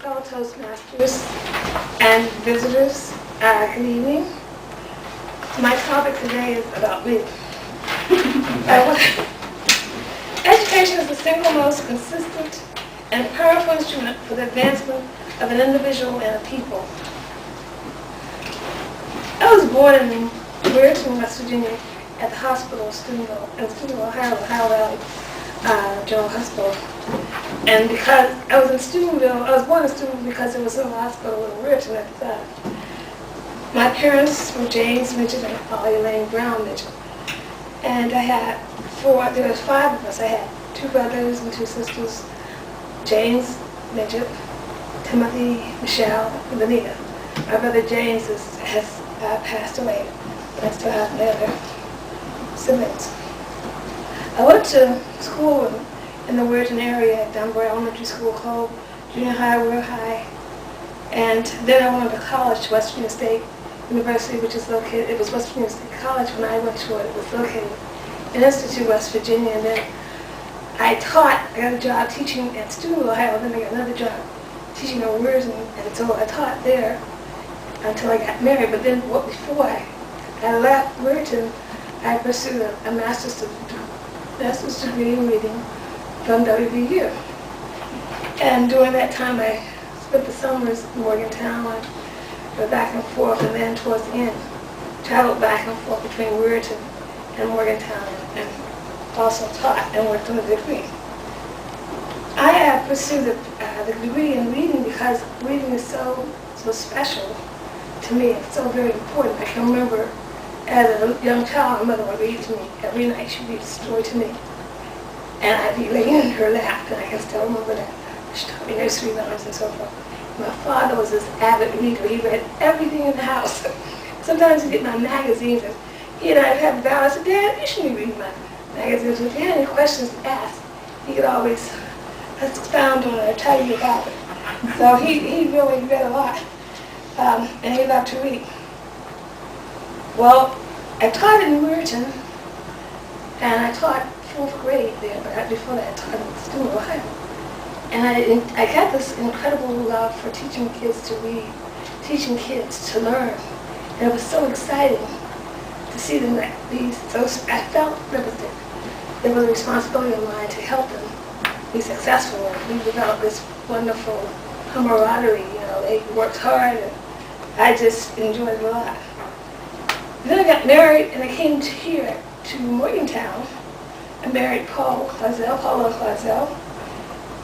fellow Toastmasters and visitors. Good evening. My topic today is about me. Education is the single most consistent and powerful instrument for the advancement of an individual and a people. I was born in Weirton, West Virginia, at the hospital in Steubenville, Ohio Valley General Hospital. And because I was born in Steubenville because there was no hospital in Weirton at the time. My parents were James Mitchell and Polly Elaine Brown Mitchell. And I had there was 5 of us. I had 2 brothers and 2 sisters, James Mitchell, Timothy, Michelle, and Benita. My brother James has passed away, but I still have my other siblings. I went to school in the Weirton area at Dunbar Elementary School, Cole, Junior High, Weir High, and then I went to college, West Virginia State University, which is located, it was West Virginia State College when I went to it. It was located in Institute, West Virginia, and then I got a job teaching at Steubenville, Ohio, then I got another job teaching in Weirton, and so I taught there until I got married. But then before I left Weirton, I pursued a master's degree in reading from WVU. And during that time, I spent the summers in Morgantown, and back and forth, and then towards the end, traveled back and forth between Weirton and Morgantown, and also taught and worked on a degree. I have pursued the degree in reading because reading is so special to me. It's so very important. I can remember as a young child, my mother would read to me every night. She'd read a story to me, and I'd be laying in her lap, and I can still remember that. She taught me nursery rhymes and so forth. My father was this avid reader. He read everything in the house. Sometimes he'd get my magazines, and he and I'd have a battle. I said, "Dad, you shouldn't be reading my magazines. If you had any questions to ask, he could always expound on it or tell you about it." So he really read a lot, and he loved to read. Well, I taught in Weirton, and I taught 4th grade there, but before that I taught in Steubenville, Ohio. And I got this incredible love for teaching kids to read, teaching kids to learn. And it was so exciting to see them be so, I felt there was a responsibility of mine to help them be successful. And we developed this wonderful camaraderie. They worked hard, and I just enjoyed it a lot. Then I got married, and I came here to Morgantown. I married Paul Clausell,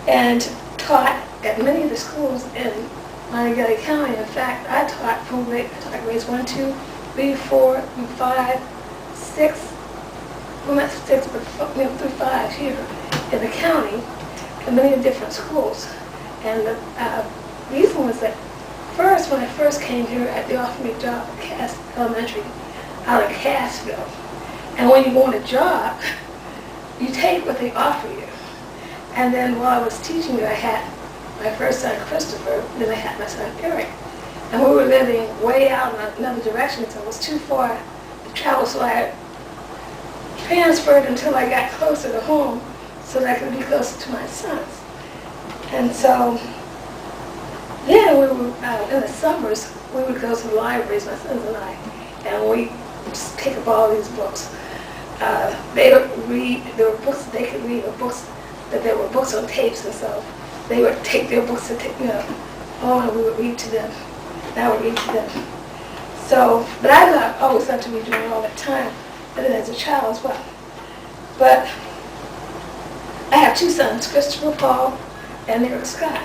and taught at many of the schools in Montague County. In fact, I taught grades 1, 2, 3, 4, 5, 6, well not 6, but through 5 here in the county, in many different schools. And the reason was that when I first came here, they offered me a job at Cass Elementary out of Cassville. And when you want a job, you take what they offer you. And then while I was teaching there, I had my first son, Christopher, then I had my son, Eric. And we were living way out in another direction, so it was too far to travel, so I transferred until I got closer to home so that I could be closer to my sons. And so then we were, in the summers, we would go to the libraries, my sons and I, and we just pick up all these books. They would read, there were books that they could read, or books that there were books on tapes, and so they would take their books and and we would read to them. And I would read to them. So, but I always loved to read during all that time, and then as a child as well. But I have 2 sons, Christopher Paul and Eric Scott.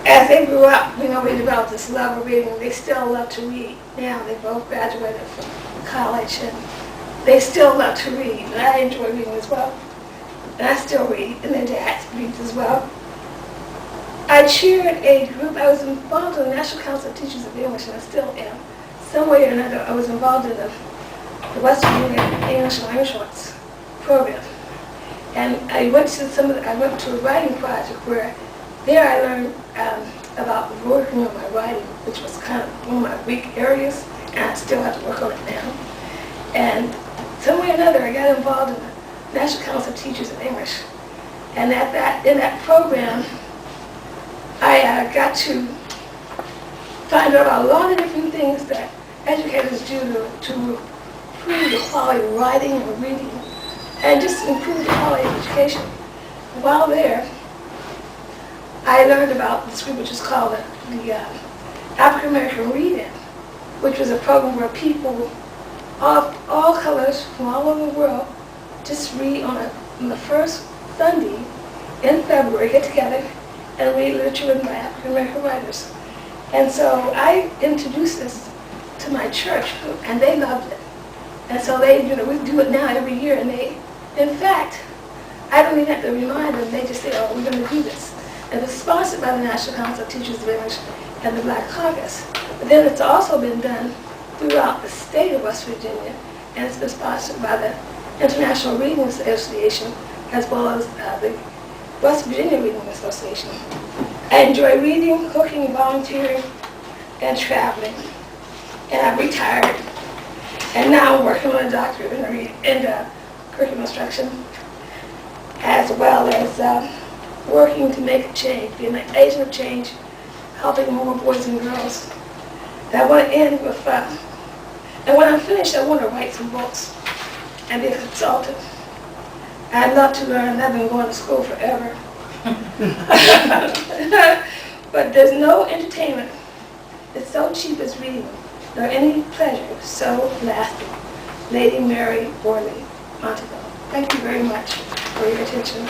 As they grew up, we developed this love of reading, and they still love to read. Now they both graduated from college, and they still love to read, and I enjoy reading as well. And I still read, and their dad reads as well. I chaired a group. I was involved in the National Council of Teachers of English, and I still am. Some way or another, I was involved in the West Virginia English Language Arts program. And I went to a writing project where there I learned about working on my writing, which was kind of one of my weak areas, and I still have to work on it now. And some way or another, I got involved in the National Council of Teachers of English. And in that program, got to find out about a lot of different things that educators do to improve the quality of writing and reading and just improve the quality of education. While there, I learned about this group which is called the African American Read-In, which was a program where people of all colors from all over the world just read on the first Sunday in February, get together and read literature written by African American writers. And so I introduced this to my church group, and they loved it. And so we do it now every year, and in fact, I don't even have to remind them, they just say, oh, we're going to do this. And it's sponsored by the National Council of Teachers of English and the Black Caucus. But then it's also been done throughout the state of West Virginia, and it's been sponsored by the International Reading Association, as well as the West Virginia Reading Association. I enjoy reading, cooking, volunteering, and traveling. And I've retired. And now I'm working on a doctorate in curriculum instruction, as well as working to make a change, being an agent of change, helping more boys and girls. And I want to end with, and when I'm finished, I want to write some books and be a consultant. I'd love to learn. I've been going to school forever. But there's no entertainment that's so cheap as reading, nor any pleasure so lasting. Lady Mary Worley Montego. Thank you very much for your attention.